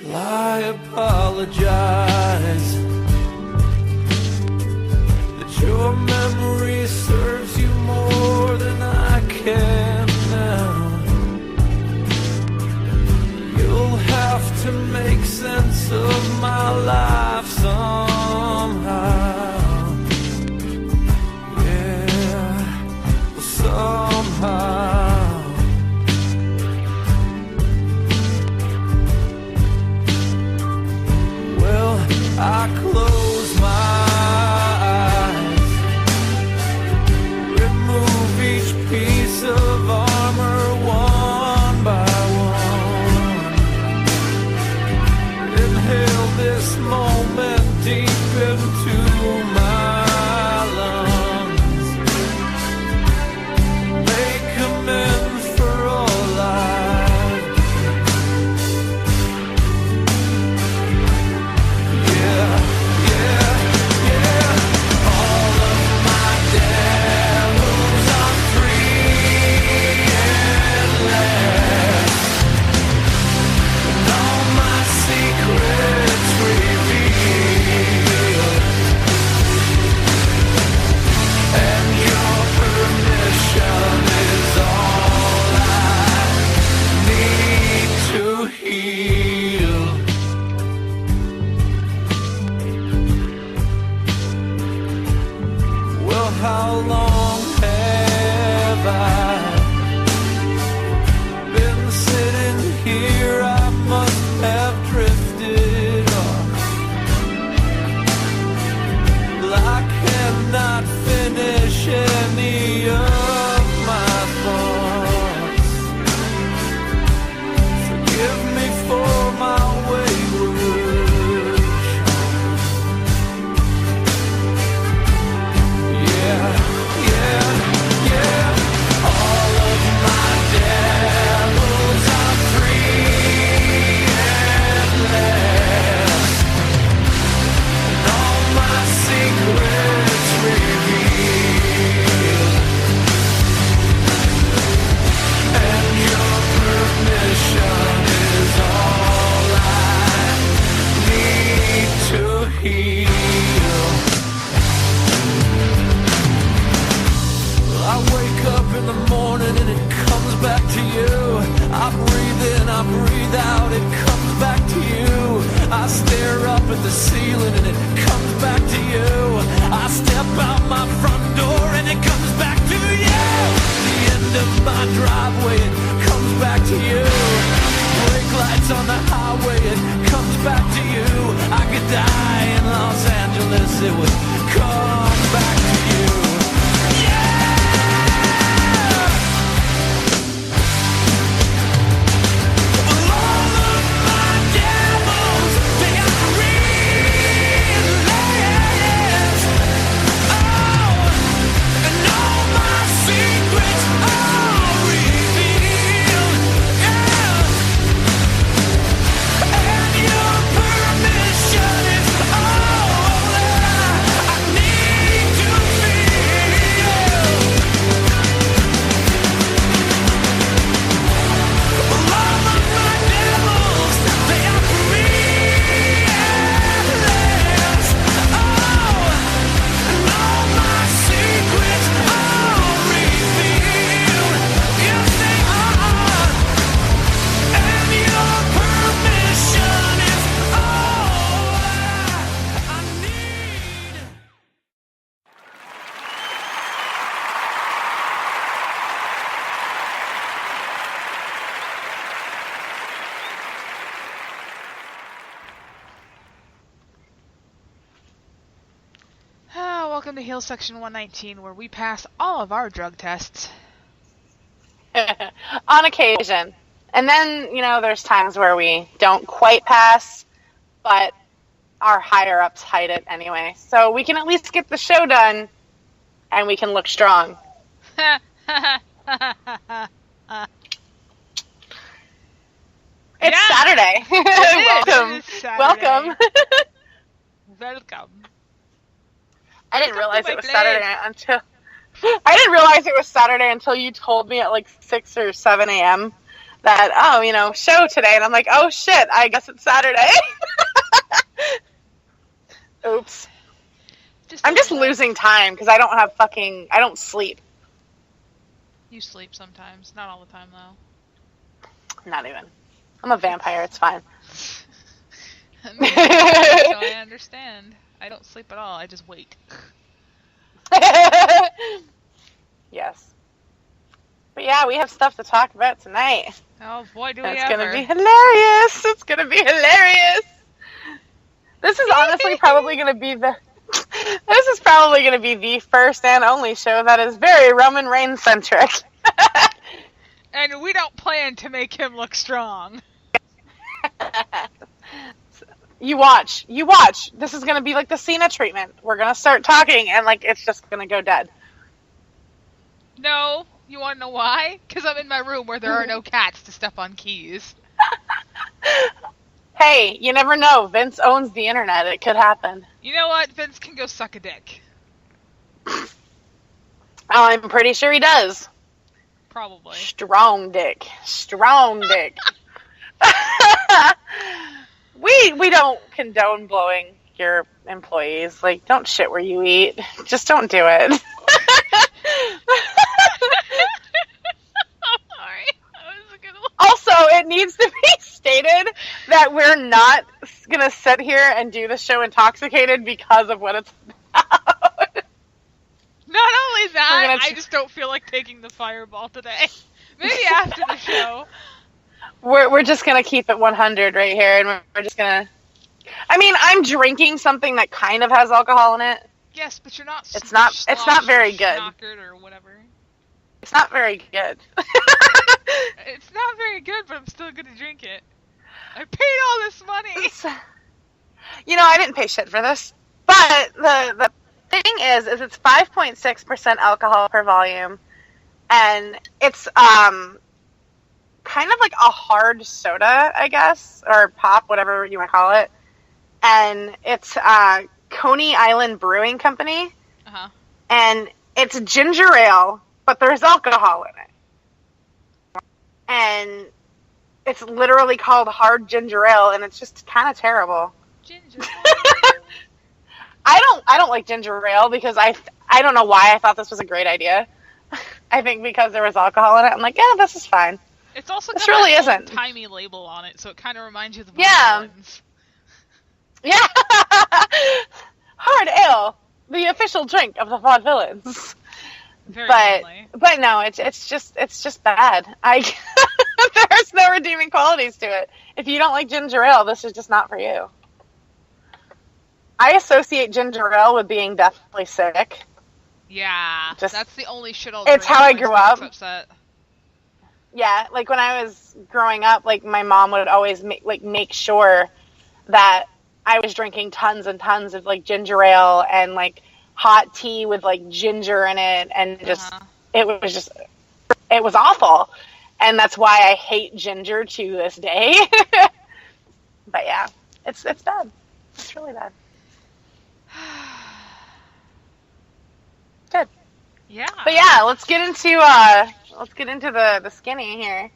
I apologize that your memory serves you more than I can now. You'll have to make sense of my life somehow. Yeah, somehow. I close my eyes, remove each piece of armor one by one, inhale this moment deep into my lungs, make amends for all I've how long have I been sitting here? I must have drifted off. I cannot finish any of my thoughts. Forgive me for my wayward I wake up in the morning and it comes back to you. I breathe in, I breathe out, it comes back to you. I stare up at the ceiling and it comes back to you. I step out my front door and it comes back to you. The end of my driveway, it comes back to you. Brake lights on the highway, it comes back to you. I could die in Los Angeles, it would come back to you. Welcome to Heal Section 119, where we pass all of our drug tests. On occasion. And then, there's times where we don't quite pass, but our higher-ups hide it anyway. So we can at least get the show done, and we can look strong. It's Saturday. Welcome. Saturday. Welcome. Welcome. I didn't realize it was Saturday until you told me at like 6 or 7 a.m. that, oh, you know, show today. And I'm like, oh shit, I guess it's Saturday. Oops. I'm just losing time because I don't sleep. You sleep sometimes. Not all the time, though. Not even. I'm a vampire. It's fine. So I understand. I don't sleep at all. I just wait. Yes. But yeah, we have stuff to talk about tonight. Oh boy, do we It's ever. gonna be hilarious. It's gonna be hilarious. This is honestly probably gonna be the first and only show that is very Roman Reigns centric. And we don't plan to make him look strong. You watch. This is gonna be like the Cena treatment. We're gonna start talking and like it's just gonna go dead. No, you want to know why? Because I'm in my room where there are no cats to step on keys. Hey, you never know. Vince owns the internet. It could happen. You know what? Vince can go suck a dick. I'm pretty sure he does. Probably. Strong dick. We don't condone blowing your employees. Like, don't shit where you eat. Just don't do it. I'm sorry. Also, it needs to be stated that we're not going to sit here and do the show intoxicated because of what it's about. Not only that, I just don't feel like taking the fireball today. Maybe after the show. We're just going to keep it 100 right here, and we're just going to... I mean, I'm drinking something that kind of has alcohol in it. Yes, but you're not... It's not very good. Or whatever. It's not very good. It's not very good, but I'm still going to drink it. I paid all this money! You know, I didn't pay shit for this. But the thing is it's 5.6% alcohol per volume. And it's kind of like a hard soda, I guess. Or pop, whatever you want to call it. And it's Coney Island Brewing Company. Uh-huh. And it's ginger ale, but there's alcohol in it. And it's literally called hard ginger ale, and it's just kind of terrible. Ginger ale. I don't like ginger ale because I don't know why I thought this was a great idea. I think because there was alcohol in it, I'm like, yeah, this is fine. It's also this got really an isn't old-timey label on it, so it kind of reminds you of the villains. Yeah. Hard ale, the official drink of the Vaudevillains. But no, it's just bad. There's no redeeming qualities to it. If you don't like ginger ale, this is just not for you. I associate ginger ale with being deathly sick. Yeah, that's the only shit I'll drink. It's how I grew up. Upset. Yeah, like when I was growing up, like my mom would always make sure that I was drinking tons and tons of like ginger ale and like hot tea with like ginger in it, and just it was awful, and that's why I hate ginger to this day. But yeah, it's bad. It's really bad. Good. Yeah. But yeah, let's get into the skinny here.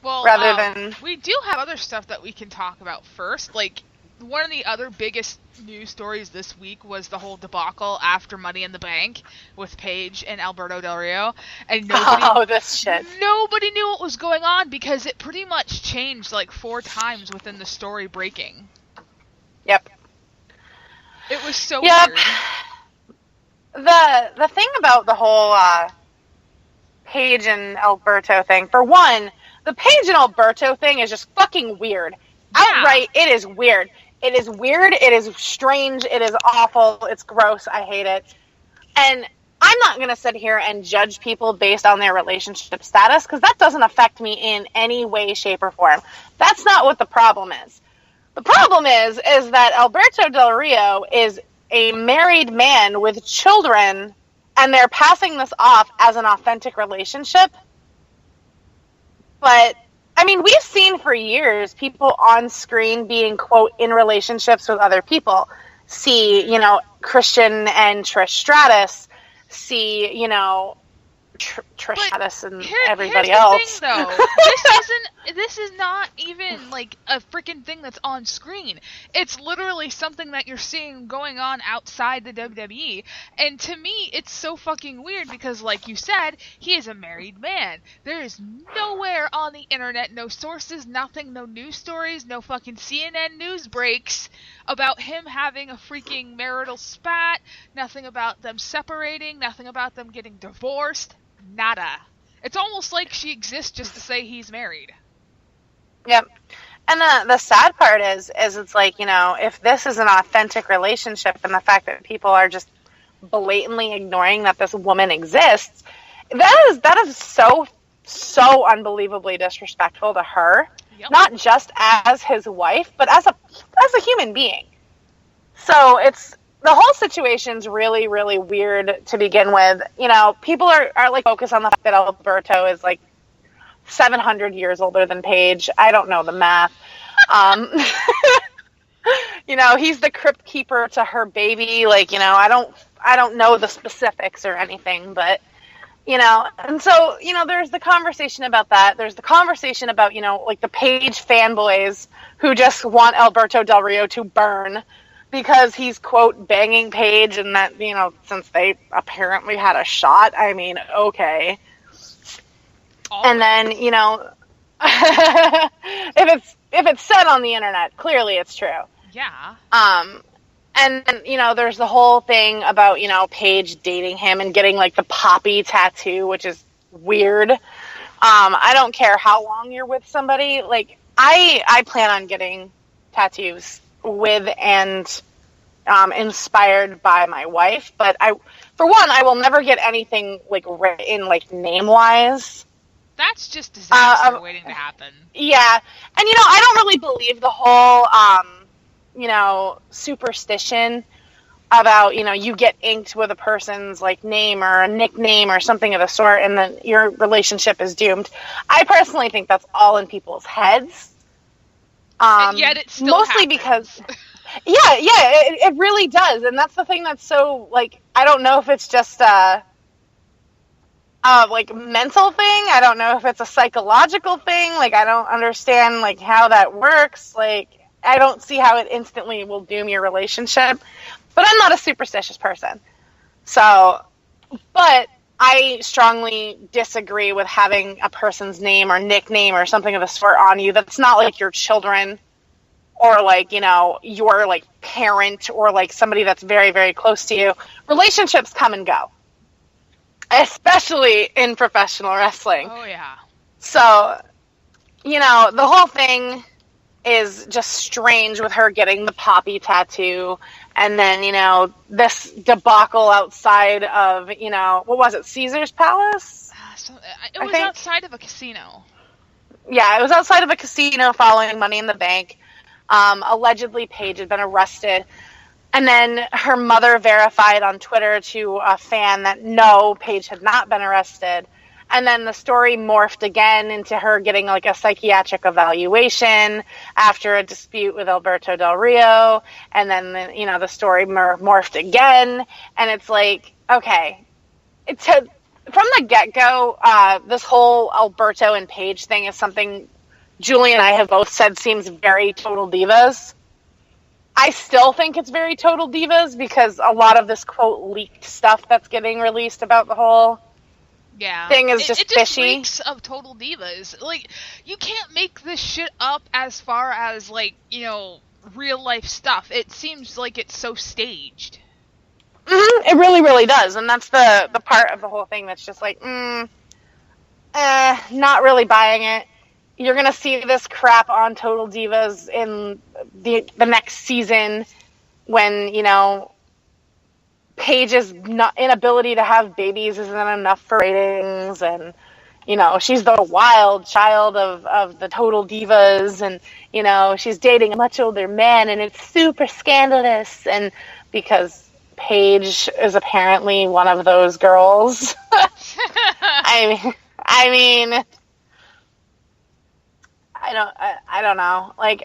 Well, rather than we do have other stuff that we can talk about first. Like, one of the other biggest news stories this week was the whole debacle after Money in the Bank with Paige and Alberto Del Rio, and nobody knew what was going on because it pretty much changed like 4 times within the story breaking. Yep. It was so weird. The thing about the whole Paige and Alberto thing, for one, the Paige and Alberto thing is just fucking weird. Yeah. Outright, it is weird. It is weird, it is strange, it is awful, it's gross, I hate it. And I'm not going to sit here and judge people based on their relationship status, because that doesn't affect me in any way, shape, or form. That's not what the problem is. The problem is that Alberto Del Rio is a married man with children, and they're passing this off as an authentic relationship. But I mean, we've seen for years people on screen being, quote, in relationships with other people. See, Christian and Trish Stratus. See, Trish Stratus and everybody else. Here's the thing, though. This isn't this is not even, like, a freaking thing that's on screen. It's literally something that you're seeing going on outside the WWE. And to me, it's so fucking weird because, like you said, he is a married man. There is nowhere on the internet, no sources, nothing, no news stories, no fucking CNN news breaks about him having a freaking marital spat, nothing about them separating, nothing about them getting divorced, nada. It's almost like she exists just to say he's married. Yep. And the sad part is it's like, you know, if this is an authentic relationship and the fact that people are just blatantly ignoring that this woman exists, that is so unbelievably disrespectful to her. Yep. Not just as his wife, but as a human being. So the whole situation's really, really weird to begin with. You know, people are like focused on the fact that Alberto is like 700 years older than Paige. I don't know the math. You know, he's the crypt keeper to her baby. Like, you know, I don't know the specifics or anything, but, you know, and so, you know, there's the conversation about that. There's the conversation about, you know, like the Paige fanboys who just want Alberto Del Rio to burn because he's, quote, banging Paige, and that, you know, since they apparently had a shot, I mean, okay. And then, you know, if it's said on the internet, clearly it's true. Yeah. And then, you know, there's the whole thing about, you know, Paige dating him and getting, like, the poppy tattoo, which is weird. I don't care how long you're with somebody. Like, I plan on getting tattoos with and inspired by my wife. But for one, I will never get anything, like, written, like, name-wise. That's just disaster waiting to happen. Yeah. And, you know, I don't really believe the whole, you know, superstition about, you know, you get inked with a person's, like, name or a nickname or something of the sort, and then your relationship is doomed. I personally think that's all in people's heads. And yet it still mostly happens. Because, it really does. And that's the thing that's so, like, I don't know if it's just like, mental thing. I don't know if it's a psychological thing. Like, I don't understand, like, how that works. Like, I don't see how it instantly will doom your relationship. But I'm not a superstitious person. So, but I strongly disagree with having a person's name or nickname or something of the sort on you that's not, like, your children or, like, you know, your, like, parent or, like, somebody that's very, very close to you. Relationships come and go. Especially in professional wrestling. Oh, yeah. So, you know, the whole thing is just strange with her getting the poppy tattoo. And then, you know, this debacle outside of, you know, what was it, Caesar's Palace? It was outside of a casino. Yeah, it was outside of a casino following Money in the Bank. Allegedly, Paige had been arrested. And then her mother verified on Twitter to a fan that no, Paige had not been arrested. And then the story morphed again into her getting, like, a psychiatric evaluation after a dispute with Alberto Del Rio. And then, you know, the story morphed again. And it's like, okay. From the get-go, this whole Alberto and Paige thing is something Julie and I have both said seems very Total Divas. I still think it's very Total Divas because a lot of this, quote, leaked stuff that's getting released about the whole thing is just fishy. It just reeks of Total Divas. Like, you can't make this shit up as far as, like, you know, real life stuff. It seems like it's so staged. Mm-hmm. It really, really does. And that's the part of the whole thing that's just like, not really buying it. You're going to see this crap on Total Divas in the next season when, you know, Paige's inability to have babies isn't enough for ratings, and, you know, she's the wild child of the Total Divas, and, you know, she's dating a much older man, and it's super scandalous, and because Paige is apparently one of those girls. I mean, I don't know. Like,